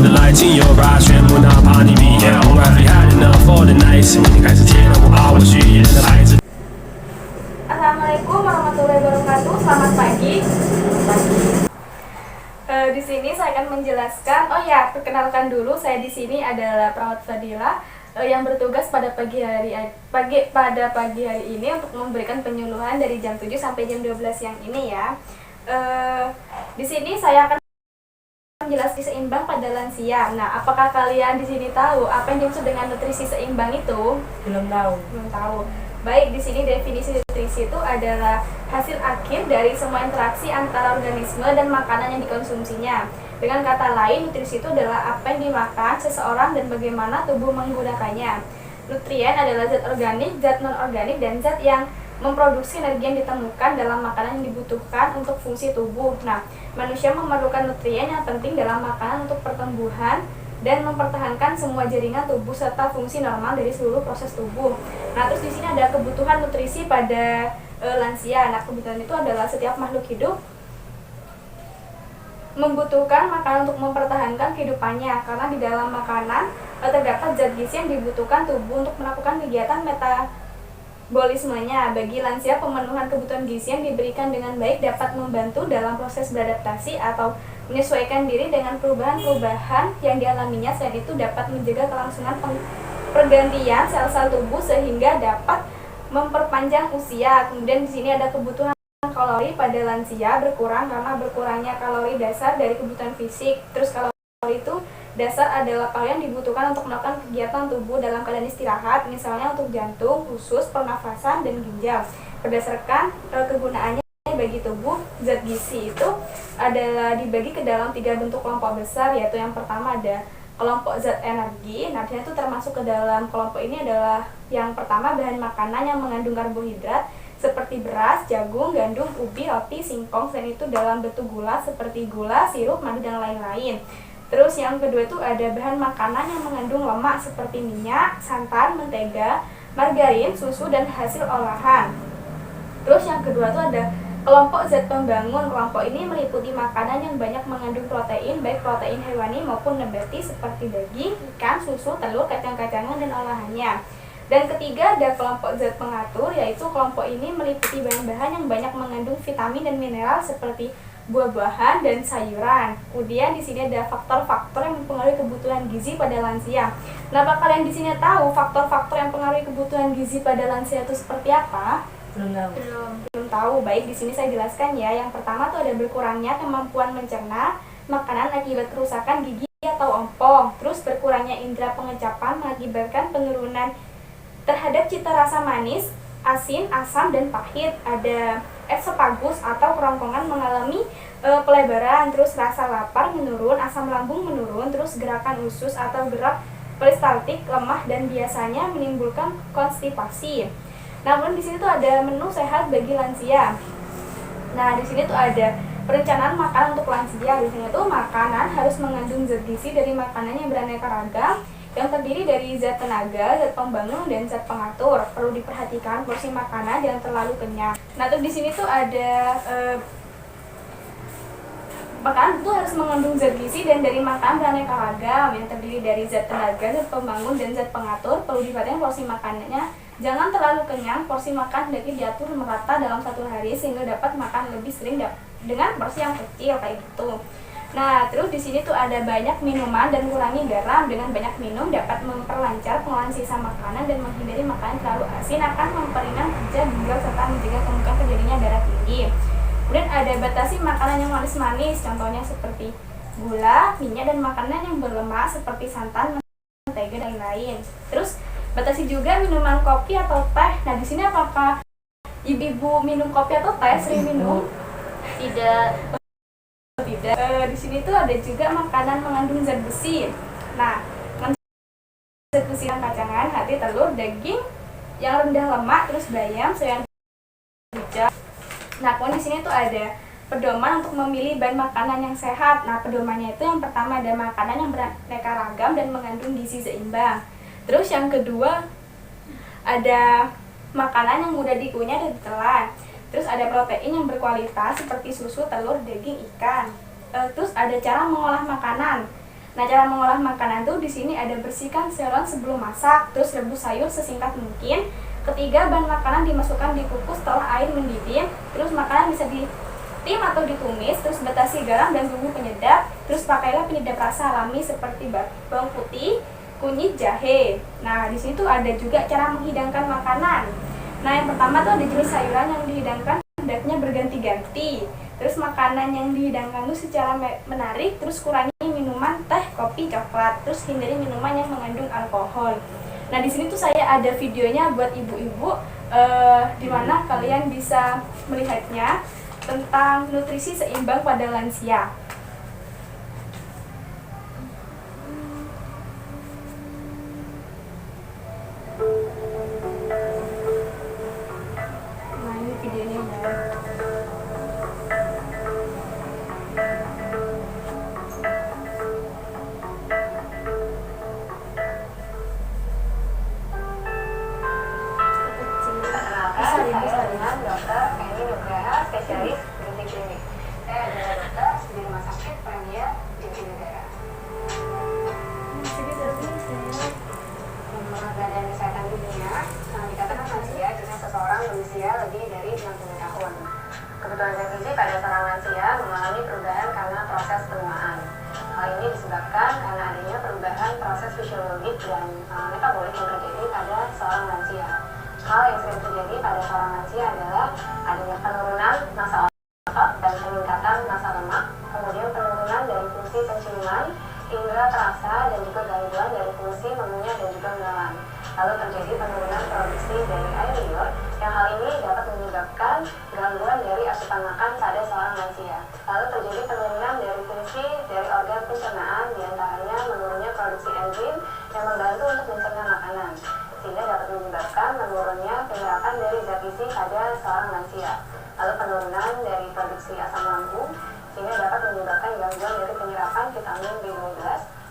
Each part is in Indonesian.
的来进又把全部哪怕你闭眼，All right we had enough for the night， 从你开始贴了我把我虚演的牌子。 Assalamualaikum warahmatullahi wabarakatuh. Selamat pagi. Di sini saya akan menjelaskan. Oh ya, perkenalkan dulu, saya di sini adalah Perawat Fadila yang bertugas pada pagi hari ini untuk memberikan penyuluhan dari jam 7 sampai jam 12 yang ini ya. Di sini saya akan menjelaskan seimbang pada lansia. Nah, apakah kalian di sini tahu apa yang dimaksud dengan nutrisi seimbang itu? Belum tahu. Belum tahu. Baik, di sini definisi nutrisi itu adalah hasil akhir dari semua interaksi antara organisme dan makanan yang dikonsumsinya. Dengan kata lain, nutrisi itu adalah apa yang dimakan seseorang dan bagaimana tubuh menggunakannya. Nutrien adalah zat organik, zat non-organik, dan zat yang memproduksi energi yang ditemukan dalam makanan yang dibutuhkan untuk fungsi tubuh. Nah, manusia memerlukan nutrien yang penting dalam makanan untuk pertumbuhan dan mempertahankan semua jaringan tubuh serta fungsi normal dari seluruh proses tubuh. Nah, terus di sini ada kebutuhan nutrisi pada lansia. Nah, kebutuhan itu adalah setiap makhluk hidup membutuhkan makanan untuk mempertahankan kehidupannya, karena di dalam makanan terdapat zat gizi yang dibutuhkan tubuh untuk melakukan kegiatan metabolismenya. Bagi lansia, pemenuhan kebutuhan gizi yang diberikan dengan baik dapat membantu dalam proses beradaptasi atau menyesuaikan diri dengan perubahan-perubahan yang dialaminya. Selain itu dapat menjaga kelangsungan pergantian sel-sel tubuh sehingga dapat memperpanjang usia. Kemudian di sini ada kebutuhan kalori pada lansia berkurang karena berkurangnya kalori dasar dari kebutuhan fisik. Terus kalori itu dasar adalah kalori yang dibutuhkan untuk melakukan kegiatan tubuh dalam keadaan istirahat, misalnya untuk jantung, usus, pernafasan, dan ginjal. Berdasarkan kegunaannya bagi tubuh, zat gizi itu adalah dibagi ke dalam 3 bentuk kelompok besar, yaitu yang pertama ada kelompok zat energi. Nah, itu termasuk ke dalam kelompok ini adalah yang pertama bahan makanan yang mengandung karbohidrat seperti beras, jagung, gandum, ubi, roti, singkong. Selain itu dalam bentuk gula seperti gula, sirup, madu, dan lain-lain. Terus yang kedua itu ada bahan makanan yang mengandung lemak seperti minyak, santan, mentega, margarin, susu, dan hasil olahan. Terus yang kedua itu ada kelompok zat pembangun. Kelompok ini meliputi makanan yang banyak mengandung protein, baik protein hewani maupun nabati seperti daging, ikan, susu, telur, kacang-kacangan, dan olahannya. Dan ketiga ada kelompok zat pengatur, yaitu kelompok ini meliputi bahan-bahan yang banyak mengandung vitamin dan mineral seperti buah-buahan dan sayuran. Kemudian di sini ada faktor-faktor yang mempengaruhi kebutuhan gizi pada lansia. Nah, apa kalian di sini tahu faktor-faktor yang mempengaruhi kebutuhan gizi pada lansia itu seperti apa? Belum tahu. Baik, di sini saya jelaskan ya. Yang pertama tuh ada berkurangnya kemampuan mencerna makanan akibat kerusakan gigi atau ompong. Terus berkurangnya indera pengecapan mengakibatkan penurunan terhadap cita rasa manis, asin, asam, dan pahit. Ada esofagus atau kerongkongan mengalami pelebaran. Terus rasa lapar menurun, asam lambung menurun. Terus gerakan usus atau gerak peristaltik lemah dan biasanya menimbulkan konstipasi. Namun di sini tuh ada menu sehat bagi lansia. Nah, di sini tuh ada perencanaan makanan untuk lansia. Biasanya tuh makanan harus mengandung zat gizi dari makanan yang beraneka ragam, yang terdiri dari zat tenaga, zat pembangun, dan zat pengatur. Perlu diperhatikan porsi makanan jangan terlalu kenyang. Nah, terus di sini tuh ada makanan itu harus mengandung zat gizi dan dari makanan beraneka ragam yang terdiri dari zat tenaga, zat pembangun, dan zat pengatur. Perlu diperhatikan porsi makanannya jangan terlalu kenyang. Porsi makan hendaknya diatur merata dalam satu hari sehingga dapat makan lebih sering dengan porsi yang kecil kayak gitu. Nah, terus di sini tuh ada banyak minuman dan kurangi garam. Dengan banyak minum dapat memperlancar pengolahan sisa makanan dan menghindari makanan terlalu asin akan memperingan kerja ginjal serta mencegah kemungkinan terjadinya darah tinggi. Kemudian ada batasi makanan yang manis-manis, contohnya seperti gula, minyak, dan makanan yang berlemak seperti santan, mentega, dan lain-lain. Terus batasi juga minuman kopi atau teh. Nah, di sini apakah ibu-ibu minum kopi atau teh sering minum? Tidak. Di sini tuh ada juga makanan mengandung zat besi. Nah, zat besi yang kacangan, hati, telur, daging yang rendah lemak, terus bayam, sayuran hijau. Nah, kemudian di sini tuh ada pedoman untuk memilih bahan makanan yang sehat. Nah, pedomannya itu yang pertama ada makanan yang beraneka ragam dan mengandung gizi seimbang. Terus yang kedua ada makanan yang mudah dikunyah dan ditelan. Terus ada protein yang berkualitas seperti susu, telur, daging, ikan. Terus ada cara mengolah makanan. Nah, cara mengolah makanan tuh di sini ada bersihkan selang sebelum masak, terus rebus sayur sesingkat mungkin. Ketiga, bahan makanan dimasukkan dikukus setelah air mendidih, terus makanan bisa ditim atau ditumis, terus batasi garam dan bumbu penyedap, terus pakailah penyedap rasa alami seperti bawang putih, kunyit, jahe. Nah, di situ ada juga cara menghidangkan makanan. Nah, yang pertama tuh ada jenis sayuran yang dihidangkan hendaknya berganti-ganti. Terus makanan yang dihidangkan itu secara menarik, terus kurangi minuman teh, kopi, coklat, terus hindari minuman yang mengandung alkohol. Nah, di sini tuh saya ada videonya buat ibu-ibu, di mana kalian bisa melihatnya tentang nutrisi seimbang pada lansia. Nah, ini videonya ya. Dengan Dr. Eni Nugraha, spesialis gizi klinik. Saya adalah dokter di Rumah Sakit Premier Jatinegara. Menurut Badan Kesehatan Dunia, dikatakan lansia jika seseorang berusia lebih dari 60 tahun. Kebutuhan zat gizi pada seorang lansia mengalami perubahan karena proses penuaan. Hal ini disebabkan karena adanya perubahan proses fisiologik dan metabolik yang terjadi pada seorang lansia. Hal yang sering terjadi pada seorang lansia adalah adanya penurunan massa otot dan peningkatan massa lemak, kemudian penurunan dari fungsi penciuman, indera terasa, dan juga gangguan dari fungsi mengunyah dan juga menelan. Lalu terjadi penurunan produksi dari air liur, yang hal ini dapat menyebabkan gangguan dari asupan makan pada seorang lansia. Lalu terjadi penurunan dari fungsi dari organ pencernaan, diantaranya menurunnya produksi enzim yang membantu untuk mencerna makanan, sehingga dapat menyebabkan menurunnya penyerapan dari zat gizi pada seorang lansia. Lalu penurunan dari produksi asam lambung, sehingga dapat menyebabkan gangguan dari penyerapan vitamin B12.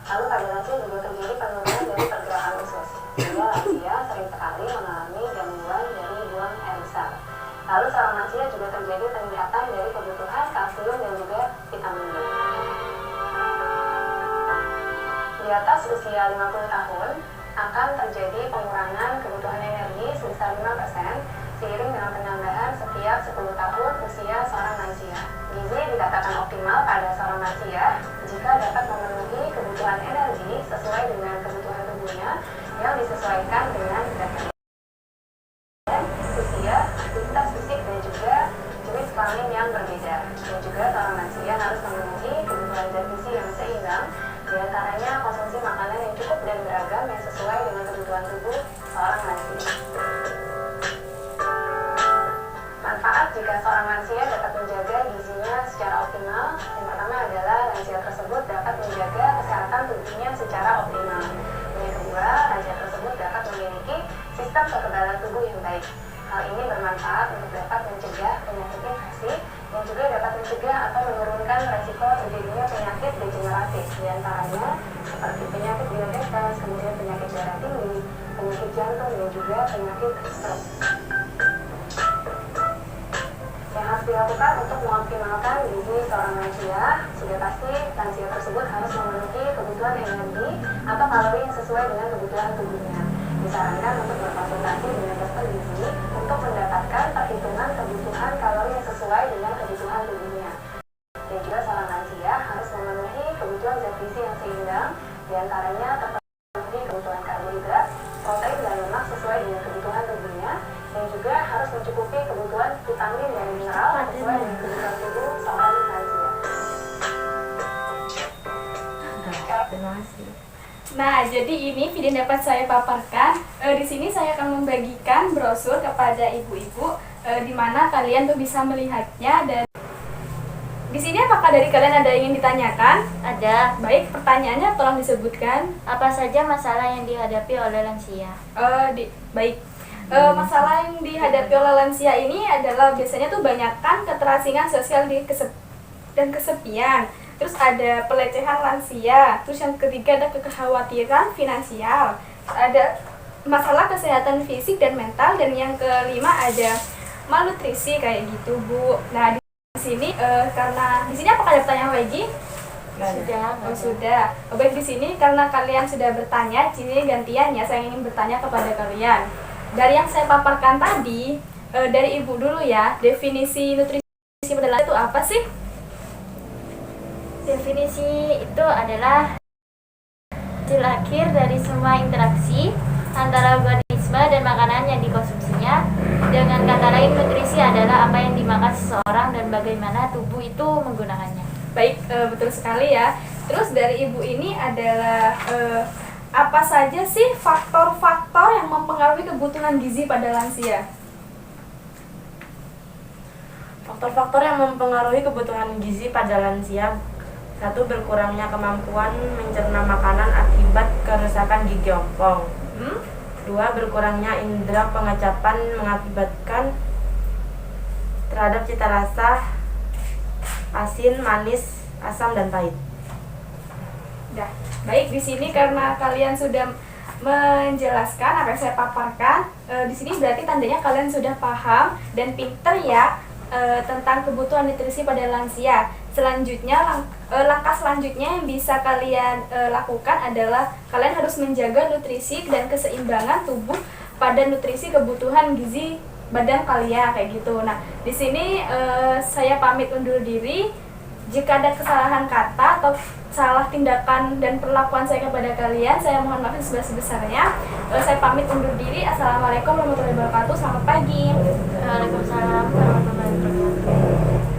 Lalu pada lansia juga terjadi penurunan dari pergerakan usus, sehingga lansia sering sekali mengalami gangguan dari buang air besar. Lalu seorang lansia juga terjadi peningkatan dari kebutuhan kalsium dan juga vitamin D. Di atas usia 50 tahun, akan terjadi pengurangan kebutuhan energi sebesar 5% seiring dengan penambahan setiap 10 tahun usia seorang lansia. Gizi dikatakan optimal pada seorang lansia jika dapat memenuhi kebutuhan energi sesuai dengan kebutuhan tubuhnya yang disesuaikan dengan berat badan, usia, aktivitas fisik, dan juga jenis kelamin yang berbeda. Dan juga seorang lansia harus memenuhi kebutuhan zat gizi yang seimbang, di antaranya konsumsi makanan yang cukup dan beragam yang sesuai dengan kebutuhan tubuh seorang lansia. Manfaat jika seorang lansia dapat menjaga gizinya secara optimal, yang pertama adalah lansia tersebut dapat menjaga kesehatan tubuhnya secara optimal. Yang kedua, lansia tersebut dapat memiliki sistem kekebalan tubuh yang baik. Hal ini bermanfaat untuk dapat mencegah penyakit infeksi dan juga dapat mencegah atau menurunkan resiko terjadinya penyakit degeneratif, diantaranya seperti penyakit diabetes, kemudian penyakit darah tinggi, penyakit jantung, dan juga penyakit stroke. Yang harus dilakukan untuk mengoptimalkan gizi seorang lansia, sudah pasti lansia tersebut harus memenuhi kebutuhan energi atau kalori yang sesuai dengan kebutuhan tubuhnya. Disarankan untuk berkonsultasi dengan dokter gizi untuk mendapatkan perhitungan kebutuhan kalori yang sesuai dengan kebutuhan tubuhnya. Dan juga seorang lansia harus memenuhi kebutuhan zat gizi yang seimbang, diantaranya terpenuhi kebutuhan karbohidrat, protein, dan lemak sesuai dengan kebutuhan tubuhnya, dan juga harus mencukupi kebutuhan vitamin dan mineral sesuai dengan kebutuhan tubuh seorang lansia. Terima kasih. Nah, jadi ini video yang dapat saya paparkan. Di sini saya akan membagikan brosur kepada ibu-ibu, di mana kalian tuh bisa melihatnya. Dan di sini apakah dari kalian ada yang ingin ditanyakan? Ada. Baik, pertanyaannya tolong disebutkan. Apa saja masalah yang dihadapi oleh lansia? Baik. Masalah yang dihadapi oleh lansia ini adalah biasanya tuh banyakkan keterasingan sosial dan kesepian. Terus ada pelecehan lansia. Terus yang ketiga ada kekhawatiran finansial. Ada masalah kesehatan fisik dan mental. Dan yang kelima ada malnutrisi kayak gitu, Bu. Nah, di sini karena di sini apakah ada pertanyaan lagi? Sudah. Oh sudah. Oh, baik, di sini karena kalian sudah bertanya, sini gantiannya saya ingin bertanya kepada kalian. Dari yang saya paparkan tadi, dari ibu dulu ya, definisi nutrisi pada lansia itu apa sih? Definisi itu adalah hasil akhir dari semua interaksi antara organisme dan makanan yang dikonsumsinya. Dengan kata lain, nutrisi adalah apa yang dimakan seseorang dan bagaimana tubuh itu menggunakannya. Baik, betul sekali ya. Terus dari ibu ini adalah apa saja sih faktor-faktor yang mempengaruhi kebutuhan gizi pada lansia? Faktor-faktor yang mempengaruhi kebutuhan gizi pada lansia: 1. Berkurangnya kemampuan mencerna makanan akibat kerusakan gigi ompong. 2. Berkurangnya indera pengecapan mengakibatkan terhadap cita rasa asin, manis, asam, dan pahit. Dah, baik, di sini karena kalian sudah menjelaskan apa yang saya paparkan, di sini berarti tandanya kalian sudah paham dan pinter ya tentang kebutuhan nutrisi pada lansia. Selanjutnya, langkah selanjutnya yang bisa kalian lakukan adalah kalian harus menjaga nutrisi dan keseimbangan tubuh pada nutrisi kebutuhan gizi badan kalian kayak gitu. Nah, di sini saya pamit undur diri. Jika ada kesalahan kata atau salah tindakan dan perlakuan saya kepada kalian, saya mohon maaf sebesar-besarnya. Saya pamit undur diri. Assalamualaikum warahmatullahi wabarakatuh. Selamat pagi. Waalaikumsalam warahmatullahi wabarakatuh.